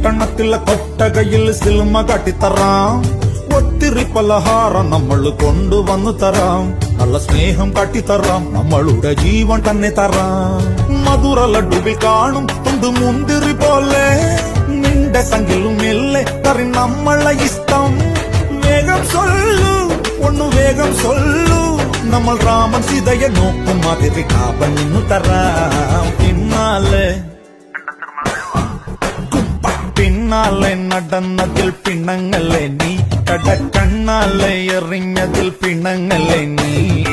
പട്ടണത്തിലെ കൊട്ടകയിൽ സിൽമ കാട്ടിത്തറാം. ഒത്തിരി പലഹാരം നമ്മൾ കൊണ്ടുവന്നു തരാം. നല്ല സ്നേഹം കാട്ടിത്തറാം. നമ്മളുടെ ജീവൻ തന്നെ തരാം. മധുര ലഡുവിൽ കാണും തുണ്ട് മുന്തിരി പോലെ നിന്റെ സംഖിലും മെല്ലെ തറി നമ്മളെ ഇഷ്ടം. വേഗം സൊല്ലു ഒന്നു വേഗം സൊല്ലു. നമ്മൾ രാമൻ സീതയെ നോക്കും മാതിരി കാപ്പൻ നിന്നു തരാം. പിന്നാലെ നടന്നതിൽ പിണങ്ങല്ലേ നീ. കടക്കണ്ണാലെ എറിഞ്ഞതിൽ പിണങ്ങല്ലേ നീ.